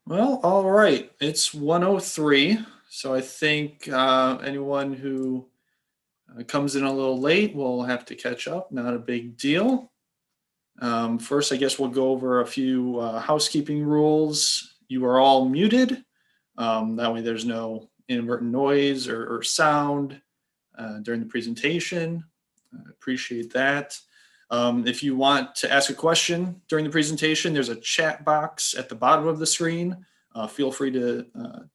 Well, all right. It's 1:03, so I think anyone who comes in a little late will have to catch up. Not a big deal. First, I guess we'll go over a few housekeeping rules. You are all muted. That way, there's no inadvertent noise or sound during the presentation. I appreciate that. If you want to ask a question during the presentation, there's a chat box at the bottom of the screen. Feel free to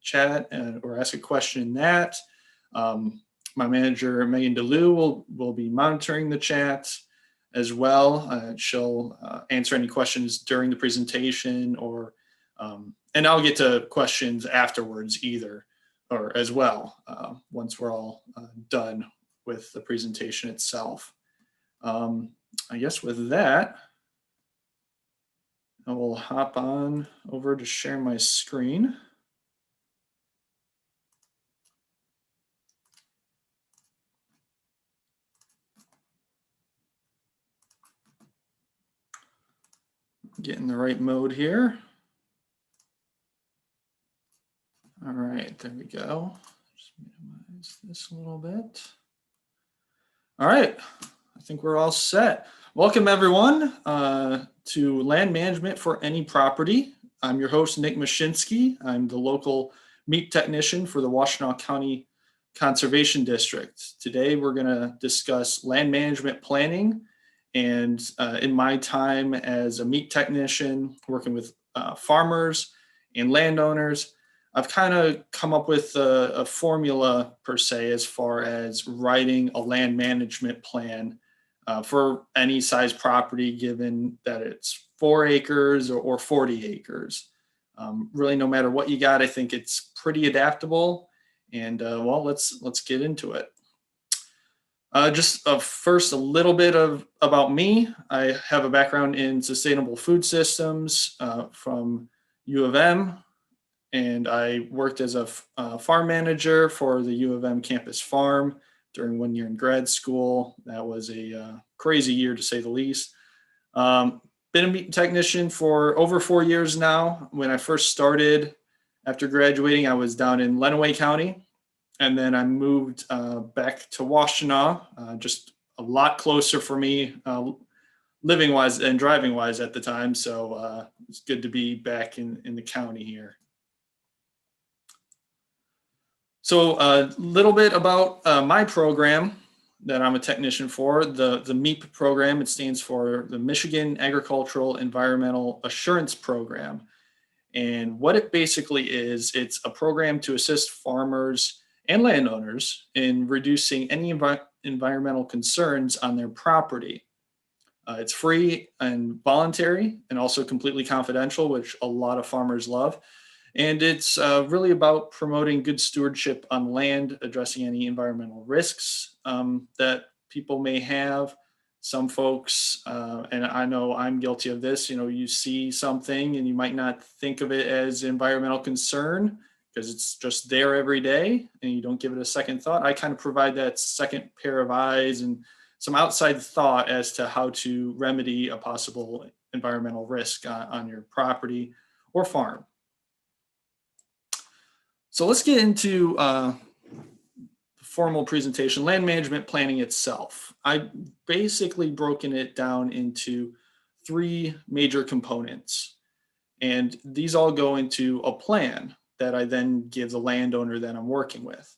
chat or ask a question in that. My manager, Megan DeLu, will be monitoring the chat as well. She'll answer any questions during the presentation and I'll get to questions afterwards either or as well once we're all done with the presentation itself. I guess with that, I will hop on over to share my screen. Get in the right mode here. All right, there we go. Just minimize this a little bit. All right, I think we're all set. Welcome everyone to Land Management for Any Property. I'm your host, Nick Mashinsky. I'm the local meat technician for the Washtenaw County Conservation District. Today, we're gonna discuss land management planning. And in my time as a meat technician, working with farmers and landowners, I've kind of come up with a formula per se as far as writing a land management plan for any size property, given that it's 4 acres or 40 acres. Really, no matter what you got, I think it's pretty adaptable. And well, let's get into it. Just first, a little bit about me. I have a background in sustainable food systems from U of M, and I worked as a farm manager for the U of M campus farm during 1 year in grad school. That was a crazy year to say the least. Been a meat technician for over 4 years now. When I first started after graduating, I was down in Lenawee County, and then I moved back to Washtenaw, just a lot closer for me, living wise and driving wise at the time. So it's good to be back in the county here. So a little bit about my program that I'm a technician for, the MEAP program. It stands for the Michigan Agricultural Environmental Assurance Program. And what it basically is, it's a program to assist farmers and landowners in reducing any environmental concerns on their property. It's free and voluntary and also completely confidential, which a lot of farmers love. And it's really about promoting good stewardship on land, addressing any environmental risks that people may have. Some folks, and I know I'm guilty of this, you see something and you might not think of it as environmental concern because it's just there every day and you don't give it a second thought. I kind of provide that second pair of eyes and some outside thought as to how to remedy a possible environmental risk on your property or farm. So let's get into the formal presentation, land management planning itself. I basically broken it down into 3 major components. And these all go into a plan that I then give the landowner that I'm working with.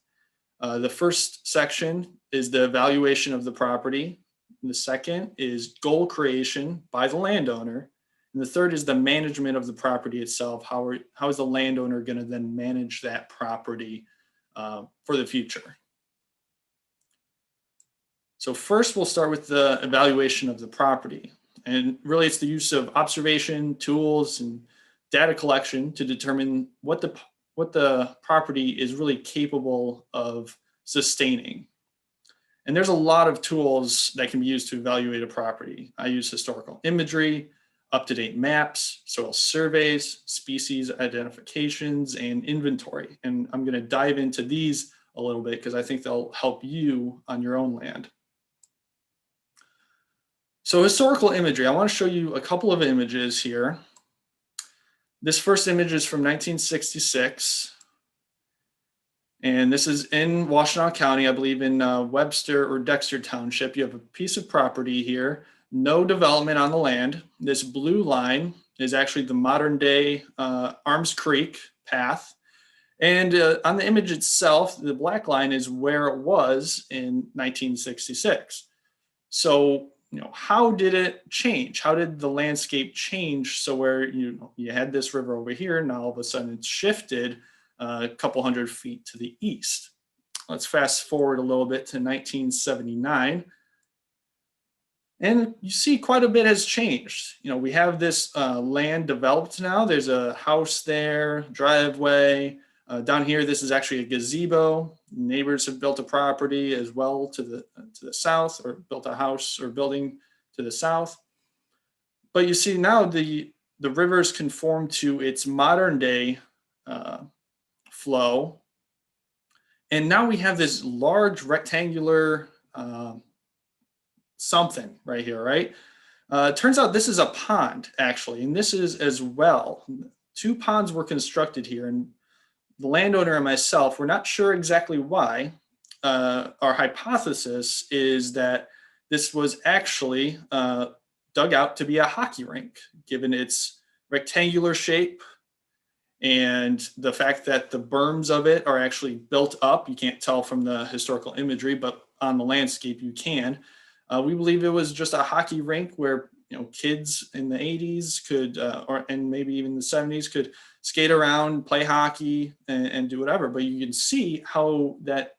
The first section is the evaluation of the property. And the second is goal creation by the landowner. And the third is the management of the property itself. How is the landowner going to then manage that property for the future? So first, we'll start with the evaluation of the property. And really, it's the use of observation, tools, and data collection to determine what the property is really capable of sustaining. And there's a lot of tools that can be used to evaluate a property. I use historical imagery, up-to-date maps, soil surveys, species identifications, and inventory. And I'm going to dive into these a little bit because I think they'll help you on your own land. So historical imagery, I want to show you a couple of images here. This first image is from 1966. And this is in Washtenaw County, I believe in Webster or Dexter Township. You have a piece of property here, no development on the land. This blue line is actually the modern day Arms Creek path. And on the image itself, the black line is where it was in 1966. So, how did it change? How did the landscape change? So where you had this river over here, now all of a sudden it's shifted a couple hundred feet to the east. Let's fast forward a little bit to 1979. And you see quite a bit has changed. We have this land developed now. There's a house there, driveway. Down here, this is actually a gazebo. Neighbors have built a property as well to the south, or built a house or building to the south. But you see now the rivers conform to its modern day flow. And now we have this large rectangular something right here, right? Turns out this is a pond, actually, and this is as well. 2 ponds were constructed here, and the landowner and myself, we're not sure exactly why. Our hypothesis is that this was actually dug out to be a hockey rink, given its rectangular shape and the fact that the berms of it are actually built up. You can't tell from the historical imagery, but on the landscape you can. We believe it was just a hockey rink where kids in the 80s could, and maybe even the 70s, could skate around, play hockey, and do whatever. But you can see how that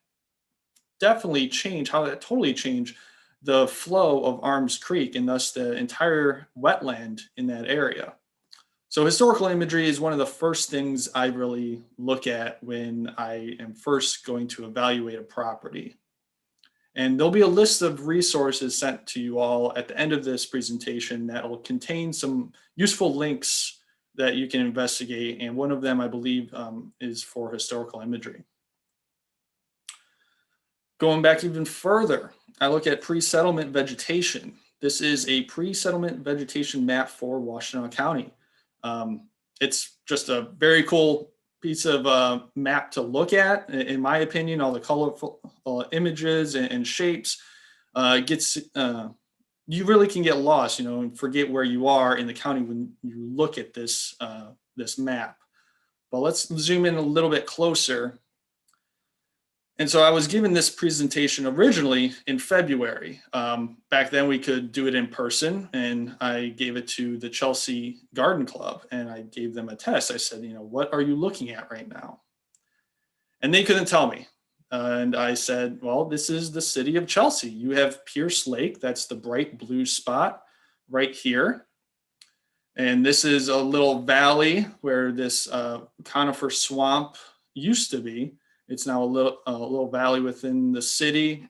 totally changed the flow of Arms Creek and thus the entire wetland in that area. So historical imagery is one of the first things I really look at when I am first going to evaluate a property. And there'll be a list of resources sent to you all at the end of this presentation that will contain some useful links that you can investigate. And one of them, I believe, is for historical imagery. Going back even further, I look at pre-settlement vegetation. This is a pre-settlement vegetation map for Washtenaw County. It's just a very cool piece of map to look at. In my opinion, all the colorful images and shapes you really can get lost, and forget where you are in the county when you look at this this map. But let's zoom in a little bit closer. And so I was given this presentation originally in February. Back then we could do it in person, and I gave it to the Chelsea Garden Club, and I gave them a test. I said, what are you looking at right now? And they couldn't tell me. And I said, well, this is the city of Chelsea. You have Pierce Lake, that's the bright blue spot right here. And this is a little valley where this conifer swamp used to be. It's now a little valley within the city.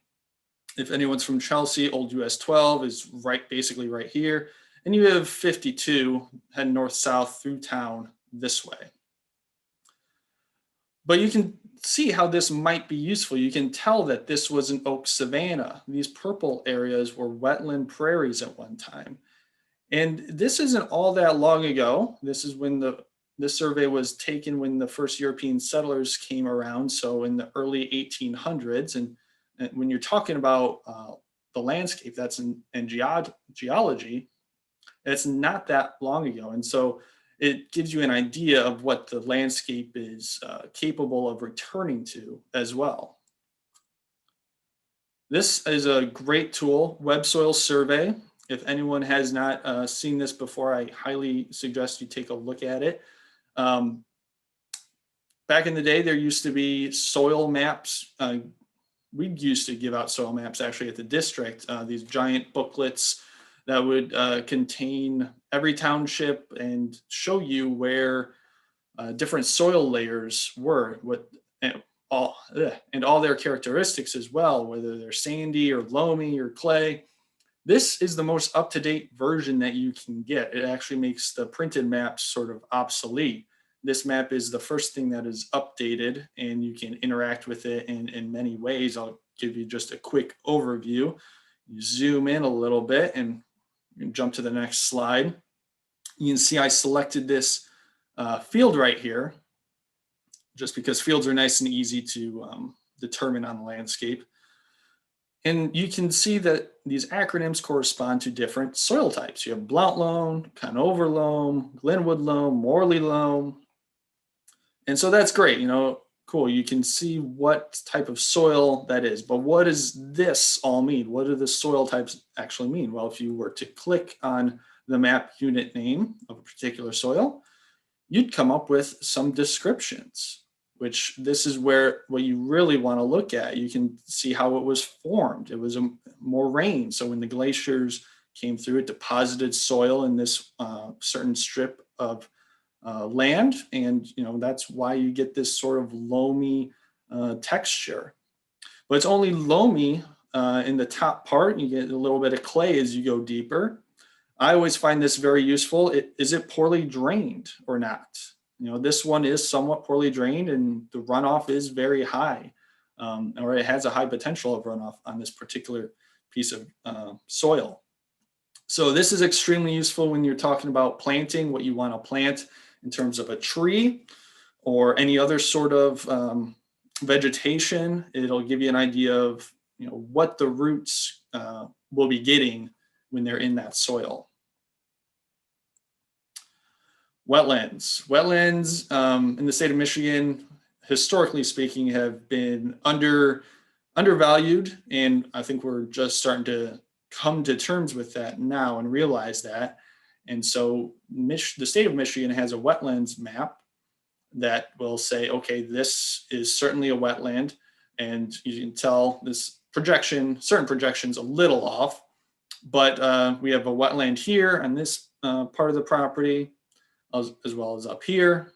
If anyone's from Chelsea, Old US 12 is basically right here. And you have 52 heading north-south through town this way. But you can see how this might be useful. You can tell that this was an oak savanna. These purple areas were wetland prairies at one time. And this isn't all that long ago. This is when this survey was taken when the first European settlers came around, so in the early 1800s. And when you're talking about the landscape, that's in geology, it's not that long ago. And so it gives you an idea of what the landscape is capable of returning to as well. This is a great tool, Web Soil Survey. If anyone has not seen this before, I highly suggest you take a look at it. Back in the day, there used to be soil maps. We used to give out soil maps actually at the district, these giant booklets that would contain every township and show you where different soil layers were, and all their characteristics as well, whether they're sandy or loamy or clay. This is the most up-to-date version that you can get. It actually makes the printed maps sort of obsolete. This map is the first thing that is updated, and you can interact with it in many ways. I'll give you just a quick overview. You zoom in a little bit and you can jump to the next slide. You can see I selected this field right here, just because fields are nice and easy to determine on the landscape. And you can see that these acronyms correspond to different soil types. You have Blount loam, Conover loam, Glenwood loam, Morley loam. And so that's great, cool. You can see what type of soil that is, but what does this all mean? What do the soil types actually mean? Well, if you were to click on the map unit name of a particular soil, you'd come up with some descriptions, which this is where what you really want to look at. You can see how it was formed. It was more rain. So when the glaciers came through, it deposited soil in this certain strip of land. And, that's why you get this sort of loamy texture. But it's only loamy in the top part. You get a little bit of clay as you go deeper. I always find this very useful. Is it poorly drained or not? This one is somewhat poorly drained and the runoff is very high, or it has a high potential of runoff on this particular piece of soil. So this is extremely useful when you're talking about planting, what you want to plant in terms of a tree or any other sort of vegetation. It'll give you an idea of what the roots will be getting when they're in that soil. Wetlands. Wetlands in the state of Michigan, historically speaking, have been undervalued, and I think we're just starting to come to terms with that now and realize that. And so the state of Michigan has a wetlands map that will say, okay, this is certainly a wetland, and you can tell this certain projections a little off, but we have a wetland here on this part of the property, as well as up here.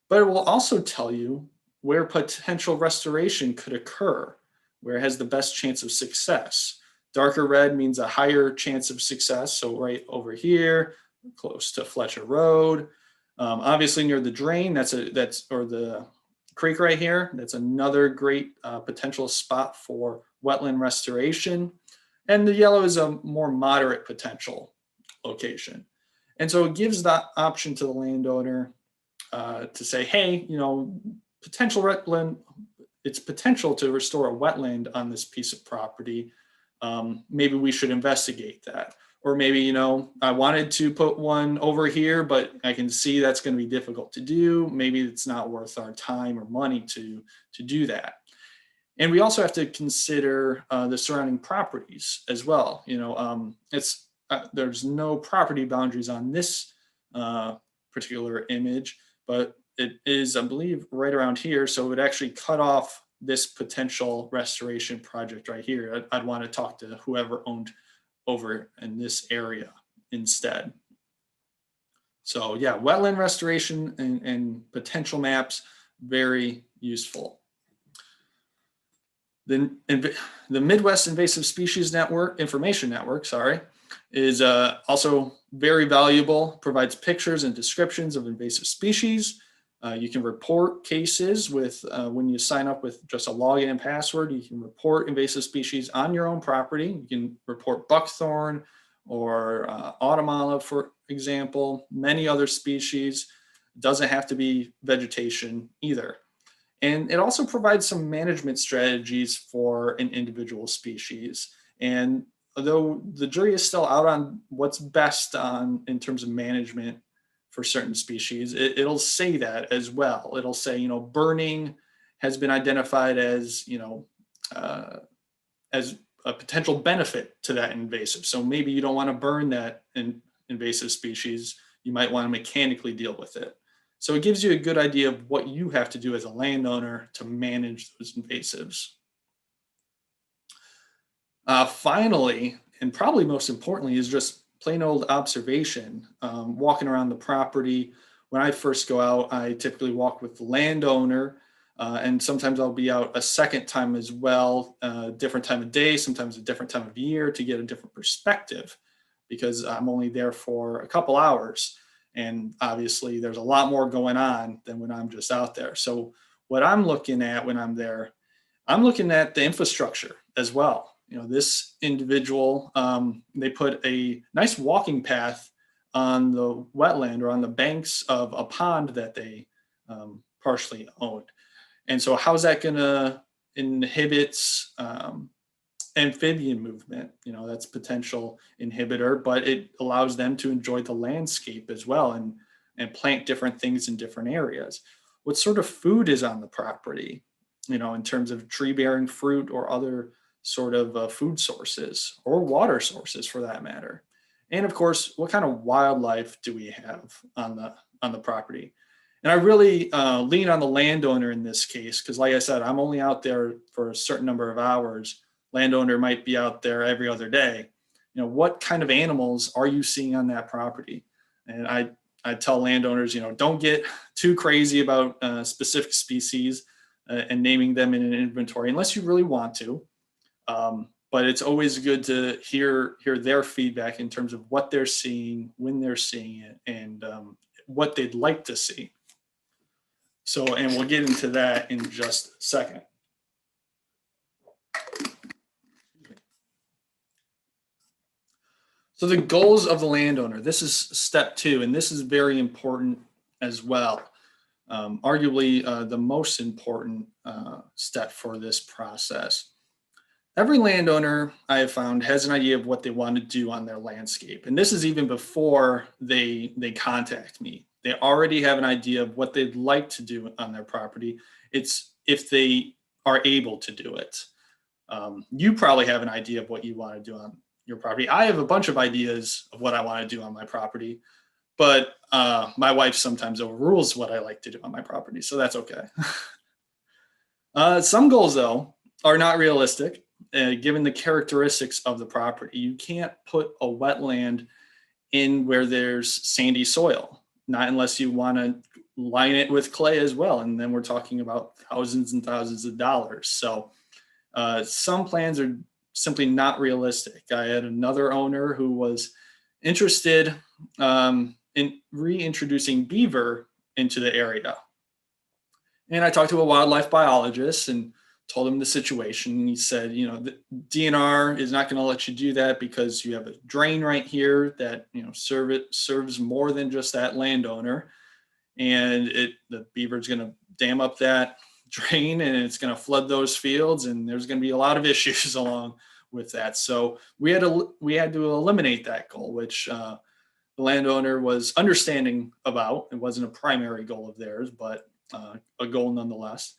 But it will also tell you where potential restoration could occur, where it has the best chance of success. Darker red means a higher chance of success. So right over here, close to Fletcher Road, obviously near the drain, or the creek right here. That's another great potential spot for wetland restoration. And the yellow is a more moderate potential location. And so it gives that option to the landowner to say, hey, potential wetland, it's potential to restore a wetland on this piece of property. Maybe we should investigate that. Or maybe, I wanted to put one over here, but I can see that's going to be difficult to do. Maybe it's not worth our time or money to do that. And we also have to consider the surrounding properties as well. There's no property boundaries on this particular image, but it is, I believe, right around here. So it would actually cut off this potential restoration project right here. I'd want to talk to whoever owned over in this area instead. So yeah, wetland restoration and potential maps, very useful. The Midwest Invasive Species Information Network, is also very valuable, provides pictures and descriptions of invasive species. You can report cases with, when you sign up with just a login and password, you can report invasive species on your own property. You can report buckthorn or autumn olive, for example, many other species. It doesn't have to be vegetation either. And it also provides some management strategies for an individual species. And although the jury is still out on what's best in terms of management for certain species, it'll say that as well. It'll say, burning has been identified as, as a potential benefit to that invasive. So maybe you don't want to burn that invasive species. You might want to mechanically deal with it. So it gives you a good idea of what you have to do as a landowner to manage those invasives. Finally, and probably most importantly, is just plain old observation, walking around the property. When I first go out, I typically walk with the landowner, and sometimes I'll be out a second time as well, different time of day, sometimes a different time of year, to get a different perspective, because I'm only there for a couple hours. And obviously there's a lot more going on than when I'm just out there. So what I'm looking at when I'm there, I'm looking at the infrastructure as well. This individual, they put a nice walking path on the wetland or on the banks of a pond that they partially owned. And so how's that going to inhibit amphibian movement? You know, that's potential inhibitor, but it allows them to enjoy the landscape as well and plant different things in different areas. What sort of food is on the property, you know, in terms of tree bearing fruit or other sort of food sources or water sources for that matter. And of course, what kind of wildlife do we have on the property? And I really lean on the landowner in this case, because like I said, I'm only out there for a certain number of hours. Landowner might be out there every other day. You know, what kind of animals are you seeing on that property? And I tell landowners, you know, don't get too crazy about specific species and naming them in an inventory unless you really want to. But it's always good to hear their feedback in terms of what they're seeing, when they're seeing it, and what they'd like to see. So, and we'll get into that in just a second. So the goals of the landowner, this is step 2, and this is very important as well. Arguably the most important step for this process. Every landowner I have found has an idea of what they want to do on their landscape. And this is even before they contact me. They already have an idea of what they'd like to do on their property. It's if they are able to do it. You probably have an idea of what you want to do on your property. I have a bunch of ideas of what I want to do on my property, but my wife sometimes overrules what I like to do on my property, so that's okay. Some goals, though, are not realistic. Given the characteristics of the property, you can't put a wetland in where there's sandy soil, not unless you want to line it with clay as well. And then we're talking about thousands and thousands of dollars. So some plans are simply not realistic. I had another owner who was interested in reintroducing beaver into the area. And I talked to a wildlife biologist and told him the situation. He said, you know, the DNR is not going to let you do that because you have a drain right here that, you know, serves more than just that landowner. And the beaver is going to dam up that drain and it's going to flood those fields. And there's going to be a lot of issues along with that. So we had to eliminate that goal, which the landowner was understanding about. It wasn't a primary goal of theirs, but a goal nonetheless.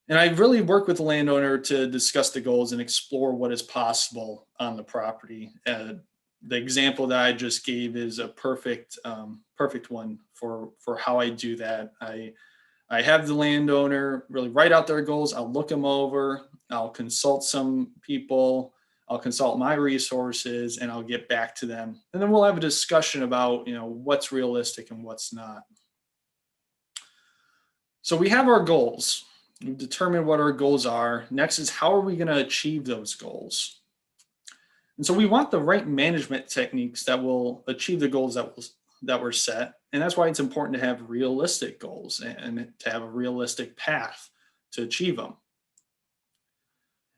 And I really work with the landowner to discuss the goals and explore what is possible on the property. The example that I just gave is a perfect one for how I do that. I have the landowner really write out their goals. I'll look them over. I'll consult some people. I'll consult my resources, and I'll get back to them. And then we'll have a discussion about, you know, what's realistic and what's not. So we have our goals. We've determined what our goals are. Next is how are we going to achieve those goals? And so we want the right management techniques that will achieve the goals that were set. And that's why it's important to have realistic goals and to have a realistic path to achieve them.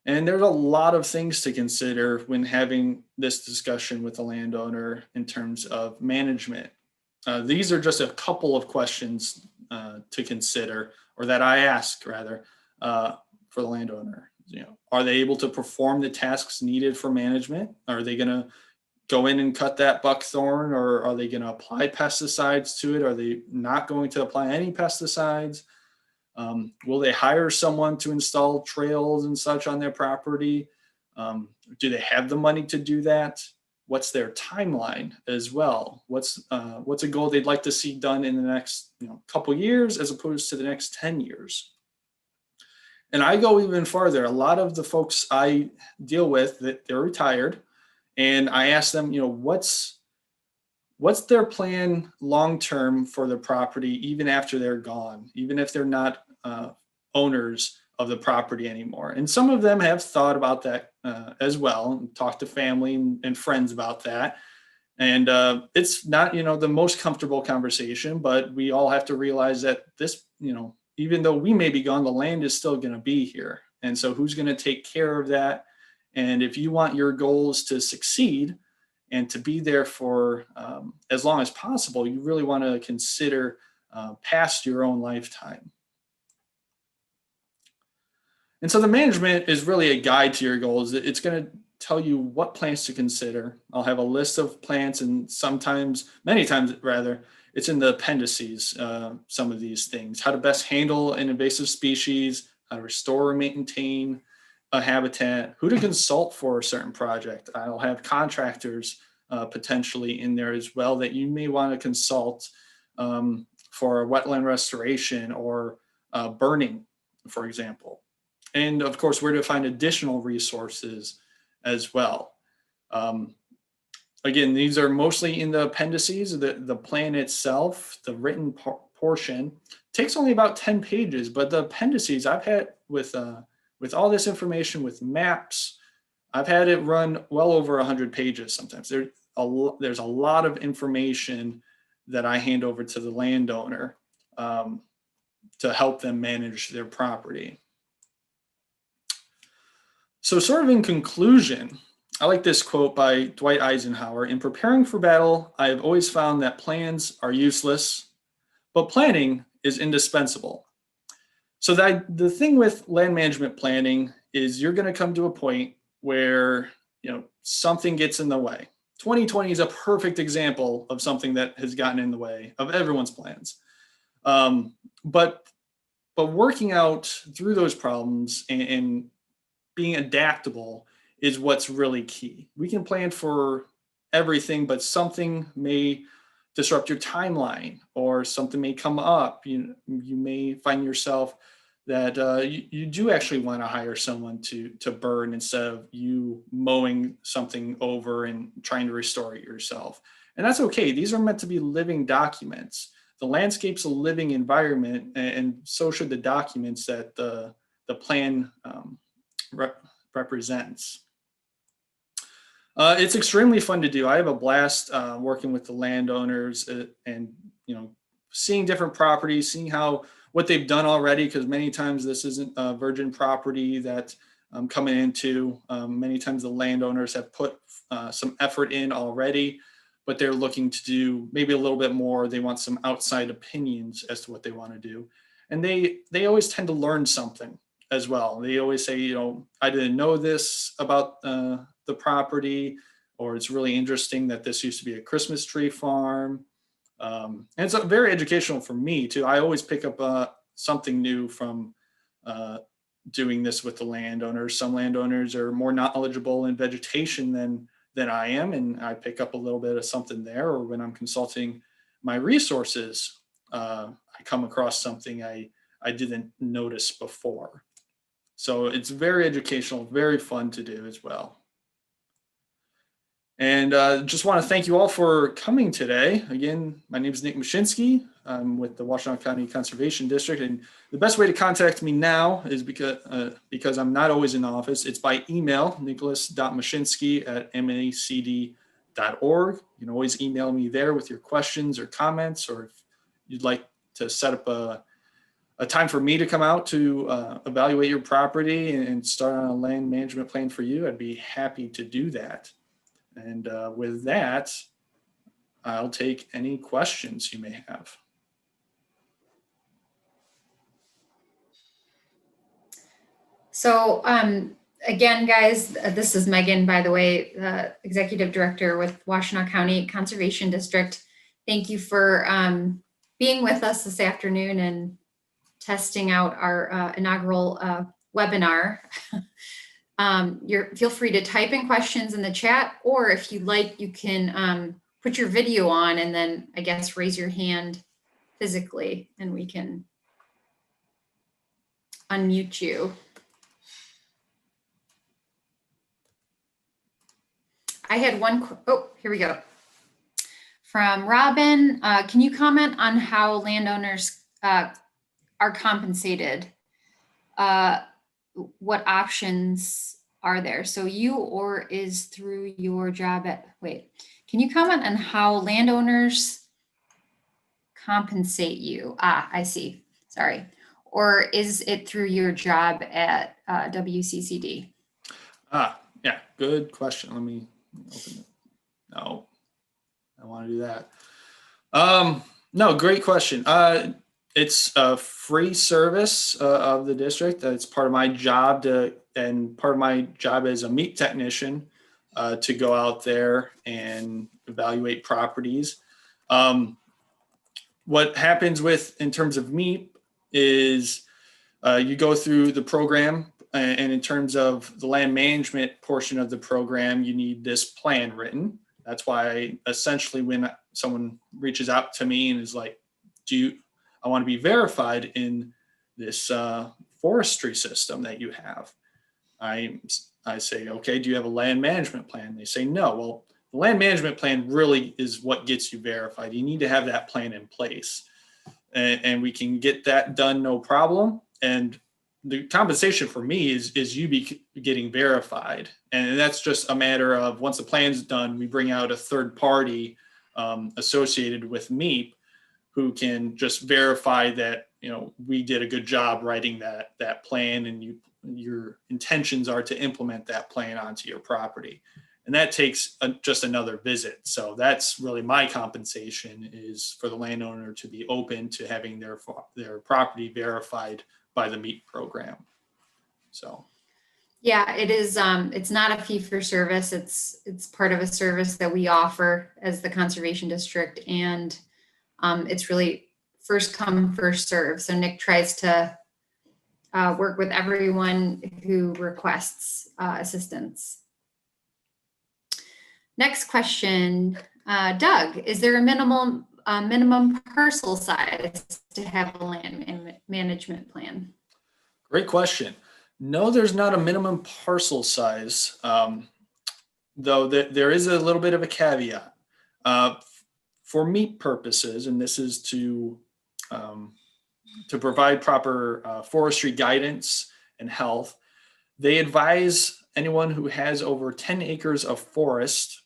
And there's a lot of things to consider when having this discussion with the landowner in terms of management. These are just a couple of questions to consider, or that I ask rather, for the landowner. You know, are they able to perform the tasks needed for management? Are they going to go in and cut that buckthorn, or are they going to apply pesticides to it? Are they not going to apply any pesticides? Will they hire someone to install trails and such on their property? Do they have the money to do that? What's their timeline as well? What's a goal they'd like to see done in the next couple years as opposed to the next 10 years? And I go even farther. A lot of the folks I deal with, that they're retired, and I ask them, what's their plan long term for the property, even after they're gone, even if they're not owners of the property anymore. And some of them have thought about that as well, and talked to family and friends about that. And it's not, the most comfortable conversation, but we all have to realize that this, even though we may be gone, the land is still going to be here. And so who's going to take care of that? And if you want your goals to succeed And to be there for as long as possible, you really want to consider past your own lifetime. And so the management is really a guide to your goals. It's going to tell you what plants to consider. I'll have a list of plants, and sometimes, many times rather, it's in the appendices, some of these things. How to best handle an invasive species, how to restore or maintain a habitat, who to consult for a certain project. I'll have contractors potentially in there as well that you may want to consult for a wetland restoration or burning, for example. And of course, where to find additional resources as well. Again, these are mostly in the appendices. The plan itself, the written portion, takes only about 10 pages, but the appendices I've had with all this information, with maps, I've had it run well over 100 pages sometimes. There's a lot of information that I hand over to the landowner to help them manage their property. So sort of in conclusion, I like this quote by Dwight Eisenhower. In preparing for battle, I have always found that plans are useless, but planning is indispensable. So the thing with land management planning is you're going to come to a point where something gets in the way. 2020 is a perfect example of something that has gotten in the way of everyone's plans. But working out through those problems and being adaptable is what's really key. We can plan for everything, but something may disrupt your timeline, or something may come up. You may find yourself that you do actually want to hire someone to burn instead of you mowing something over and trying to restore it yourself. And that's okay. These are meant to be living documents. The landscape's a living environment, and so should the documents that the plan represents. It's extremely fun to do. I have a blast working with the landowners and seeing different properties, seeing what they've done already, because many times this isn't a virgin property that I'm coming into. Many times the landowners have put some effort in already, but they're looking to do maybe a little bit more. They want some outside opinions as to what they want to do. And they always tend to learn something as well. They always say, I didn't know this about the property, or it's really interesting that this used to be a Christmas tree farm. And it's very educational for me too. I always pick up something new from doing this with the landowners. Some landowners are more knowledgeable in vegetation than I am, and I pick up a little bit of something there. Or when I'm consulting my resources, I come across something I didn't notice before. So it's very educational, very fun to do as well. And just want to thank you all for coming today. Again, my name is Nick Mashinsky. I'm with the Washtenaw County Conservation District. And the best way to contact me now is because I'm not always in the office. It's by email, nicholas.mashinsky@macd.org. You can always email me there with your questions or comments, or if you'd like to set up a time for me to come out to evaluate your property and start on a land management plan for you, I'd be happy to do that. And with that, I'll take any questions you may have. So again, guys, this is Megan, by the way, the Executive Director with Washtenaw County Conservation District. Thank you for being with us this afternoon and testing out our inaugural webinar. Feel free to type in questions in the chat, or if you like, you can put your video on and then I guess raise your hand physically and we can unmute you. I had one, oh, here we go. From Robin, can you comment on how landowners are compensated? What options are there? So you or is through your job at, wait, can you comment on how landowners compensate you? Ah, I see, sorry. Or is it through your job at WCCD? Yeah, good question. Let me open it. No, I don't want to do that. No, great question. It's a free service of the district. It's part of my job and part of my job as a meat technician to go out there and evaluate properties. What happens in terms of meat is you go through the program, and in terms of the land management portion of the program, you need this plan written. That's why essentially when someone reaches out to me and is like, I want to be verified in this forestry system that you have. I say, okay, do you have a land management plan? They say no. Well, the land management plan really is what gets you verified. You need to have that plan in place, and we can get that done, no problem. And the compensation for me is you be getting verified, and that's just a matter of once the plan's done, we bring out a third party associated with MEEP who can just verify that we did a good job writing that plan, and your intentions are to implement that plan onto your property, and that takes just another visit. So that's really my compensation, is for the landowner to be open to having their property verified by the MEEP program. So yeah, it is. It's not a fee for service. It's part of a service that we offer as the conservation district, and it's really first come, first serve. So Nick tries to work with everyone who requests assistance. Next question, Doug, is there a minimum parcel size to have a land management plan? great question. No, there's not a minimum parcel size, though there is a little bit of a caveat. For MEEP purposes, and this is to provide proper forestry guidance and health, they advise anyone who has over 10 acres of forest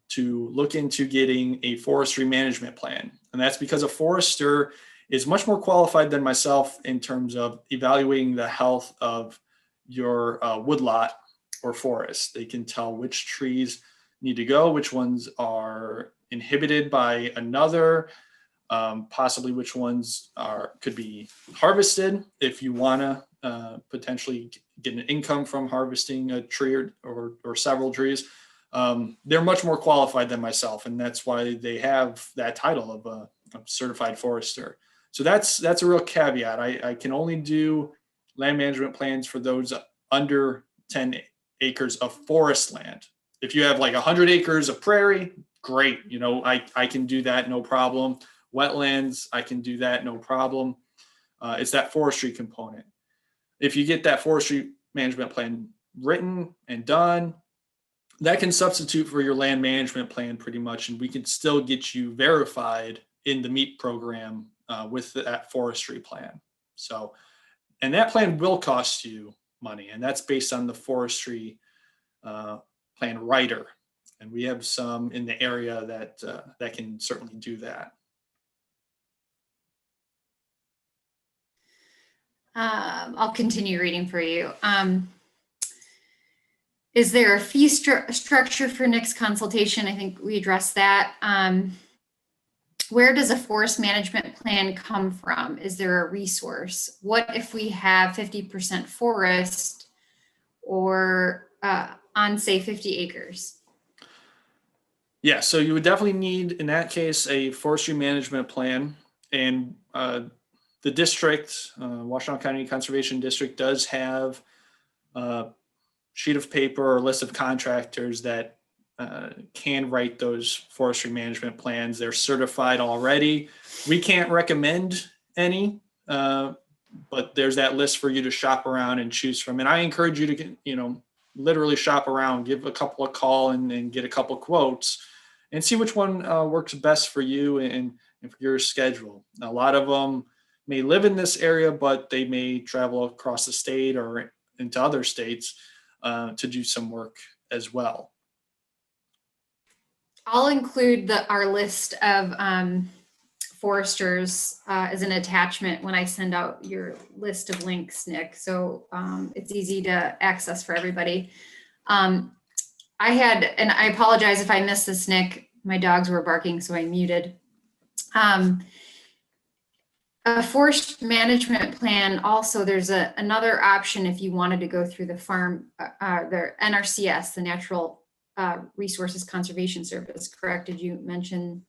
to look into getting a forestry management plan. And that's because a forester is much more qualified than myself in terms of evaluating the health of your woodlot or forest. They can tell which trees need to go, which ones are inhibited by another, possibly which ones could be harvested if you want to potentially get an income from harvesting a tree or several trees. They're much more qualified than myself, and that's why they have that title of a certified forester. So that's a real caveat. I can only do land management plans for those under 10 acres of forest land. If you have like 100 acres of prairie, great. I can do that, no problem. Wetlands, I can do that, no problem. It's that forestry component. If you get that forestry management plan written and done, that can substitute for your land management plan pretty much, and we can still get you verified in the MEEP program with that forestry plan. So, and that plan will cost you money, and that's based on the forestry plan writer. And we have some in the area that can certainly do that. I'll continue reading for you. Is there a fee structure for Nick's consultation? I think we addressed that. Where does a forest management plan come from? Is there a resource? What if we have 50% forest or on, say, 50 acres? Yeah, so you would definitely need, in that case, a forestry management plan. And the district, Washtenaw County Conservation District, does have a sheet of paper or list of contractors that can write those forestry management plans. They're certified already. We can't recommend any, but there's that list for you to shop around and choose from. And I encourage you to, literally shop around, give a couple a call and get a couple quotes and see which one works best for you and for your schedule. A lot of them may live in this area, but they may travel across the state or into other states to do some work as well. I'll include our list of foresters as an attachment when I send out your list of links, Nick. So it's easy to access for everybody. and I apologize if I missed this, Nick. My dogs were barking, so I muted. A forest management plan, also there's another option if you wanted to go through the the NRCS, the Natural Resources Conservation Service, correct? Did you mention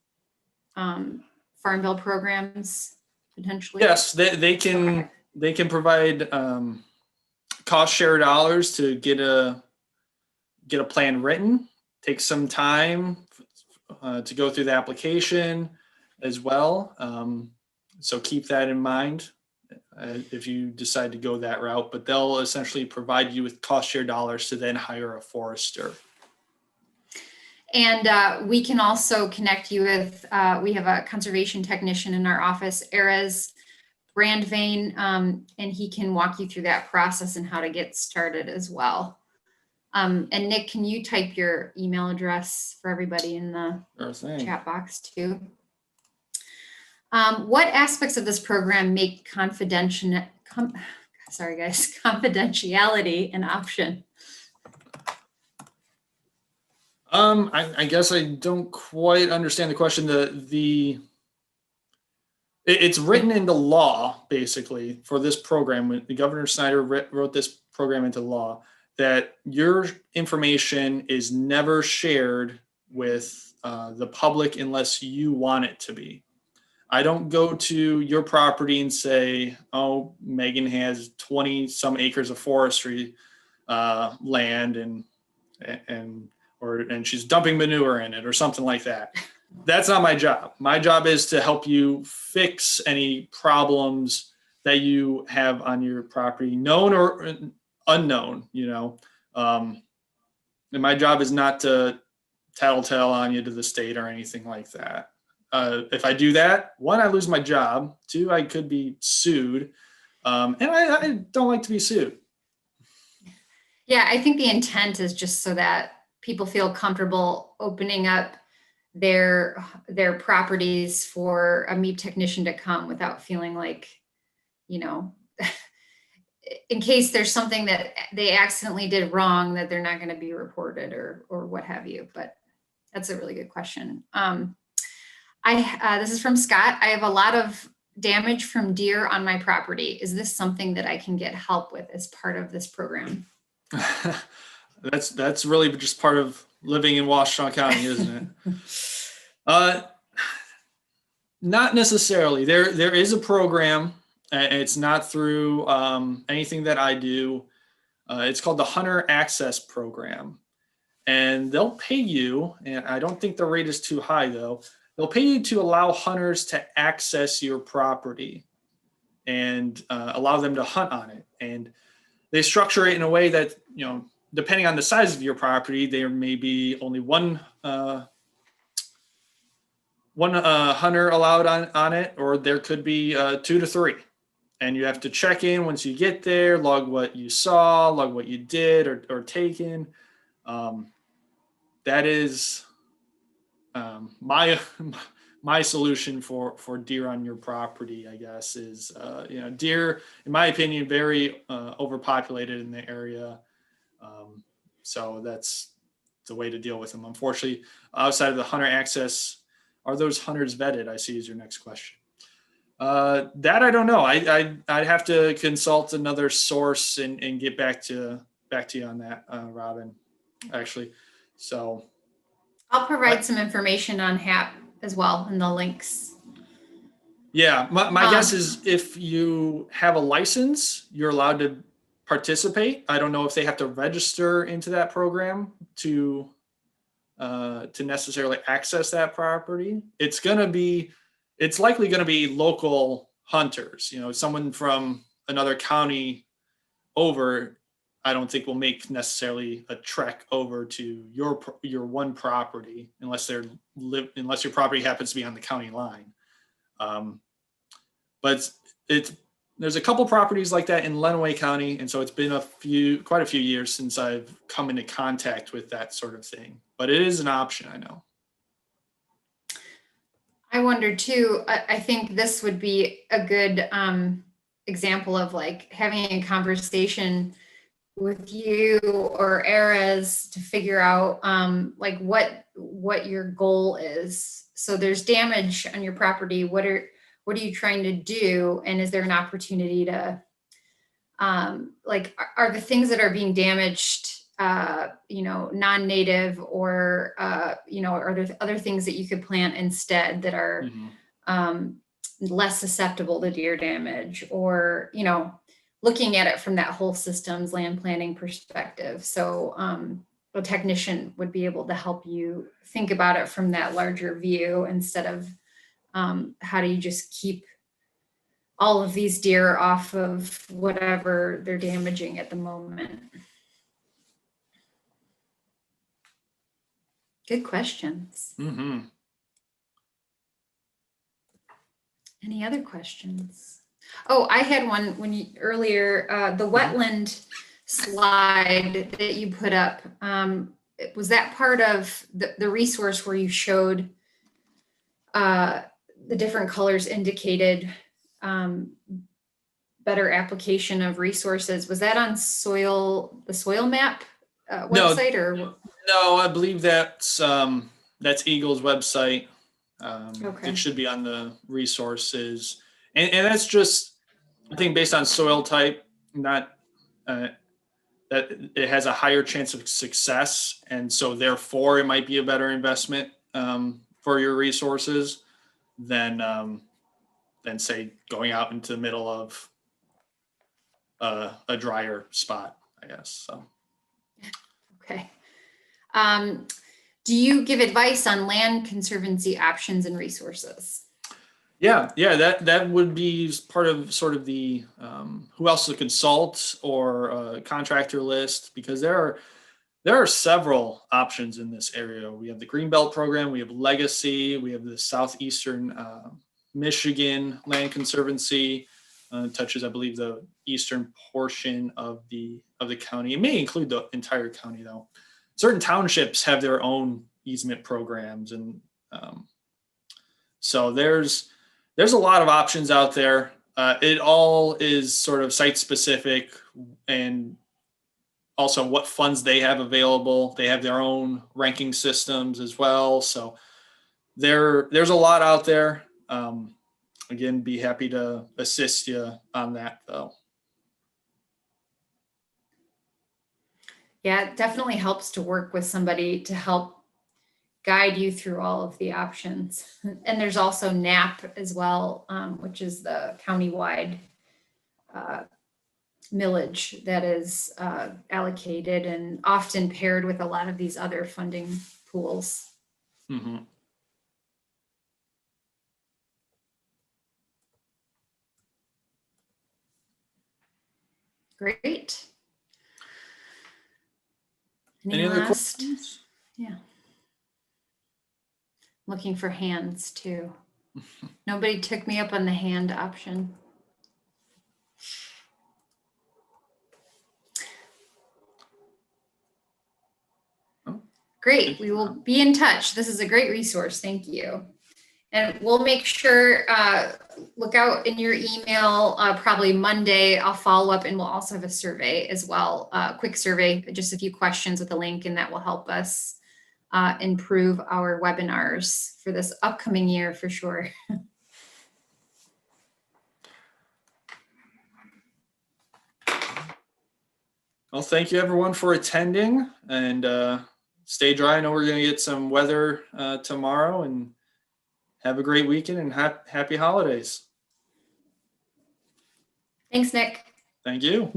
Farm Bill programs potentially? Yes, they can provide cost share dollars to get a plan written. Takes some time to go through the application as well. So keep that in mind if you decide to go that route, but they'll essentially provide you with cost share dollars to then hire a forester. And we can also connect you with, we have a conservation technician in our office, Erez Brandvain, and he can walk you through that process and how to get started as well. And Nick, can you type your email address for everybody in the chat box too? What aspects of this program make confidentiality an option? I guess I don't quite understand the question. It's written into law, basically, for this program. When the Governor Snyder wrote this program into law, that your information is never shared with the public unless you want it to be. I don't go to your property and say, oh, Megan has 20 some acres of forestry land and she's dumping manure in it or something like that. That's not my job. My job is to help you fix any problems that you have on your property, known or unknown, and my job is not to tattletale on you to the state or anything like that. If I do that, one, I lose my job. Two, I could be sued. And I don't like to be sued. Yeah, I think the intent is just so that people feel comfortable opening up their properties for a MEP technician to come without feeling like, in case there's something that they accidentally did wrong, that they're not going to be reported or what have you. But that's a really good question. This is from Scott. I have a lot of damage from deer on my property. Is this something that I can get help with as part of this program? That's really just part of living in Washtenaw County, isn't it? Not necessarily. There is a program. It's not through anything that I do. It's called the Hunter Access Program, and they'll pay you. And I don't think the rate is too high though. They'll pay you to allow hunters to access your property and allow them to hunt on it. And they structure it in a way that, depending on the size of your property, there may be only one hunter allowed on it, or there could be 2 to 3. And you have to check in once you get there, log what you saw, log what you did or taken. That is my solution for deer on your property, I guess, is deer, in my opinion, very overpopulated in the area. So that's the way to deal with them. Unfortunately, outside of the hunter access, are those hunters vetted? I see is your next question. That I don't know. I'd have to consult another source and get back to you on that, Robin. Actually, so I'll provide some information on HAP as well in the links. Yeah, my guess is if you have a license, you're allowed to participate. I don't know if they have to register into that program to necessarily access that property. It's likely going to be local hunters. Someone from another county over, I don't think will make necessarily a trek over to your one property unless your property happens to be on the county line. But there's a couple properties like that in Lenawee County, and so it's been quite a few years since I've come into contact with that sort of thing. But it is an option, I know. I wonder too. I think this would be a good example of like having a conversation with you or Erez to figure out like what your goal is. So there's damage on your property. What are you trying to do? And is there an opportunity to like are the things that are being damaged non-native or are there other things that you could plant instead that are less susceptible to deer damage, or looking at it from that whole systems land planning perspective. So a technician would be able to help you think about it from that larger view instead of how do you just keep all of these deer off of whatever they're damaging at the moment. Good questions. Any other questions? Oh, I had one earlier, the wetland slide that you put up. Was that part of the resource where you showed the different colors indicated better application of resources? Was that on the soil map website? No, I believe that's Eagle's website. Okay. It should be on the resources, and that's just, I think, based on soil type, not that it has a higher chance of success, and so therefore it might be a better investment for your resources than say going out into the middle of a drier spot, I guess. So. Okay. Do you give advice on land conservancy options and resources? Yeah, that would be part of sort of the who else to consult or contractor list, because there are several options in this area. We have the Greenbelt program, we have Legacy, we have the Southeastern Michigan Land Conservancy, touches, I believe, the eastern portion of the county. It may include the entire county, though. Certain townships have their own easement programs, and so there's a lot of options out there. It all is sort of site specific, and also what funds they have available. They have their own ranking systems as well. So there's a lot out there. Again, be happy to assist you on that, though. Yeah, it definitely helps to work with somebody to help guide you through all of the options. And there's also NAP as well, which is the countywide millage that is allocated and often paired with a lot of these other funding pools. Great. Any other questions? Yeah. Looking for hands too. Nobody took me up on the hand option. Great. We will be in touch. This is a great resource. Thank you. And we'll make sure, look out in your email, probably Monday, I'll follow up, and we'll also have a survey as well, a quick survey, just a few questions with a link, and that will help us improve our webinars for this upcoming year for sure. Well, thank you everyone for attending, and stay dry. I know we're going to get some weather tomorrow, and have a great weekend and happy holidays. Thanks, Nick. Thank you.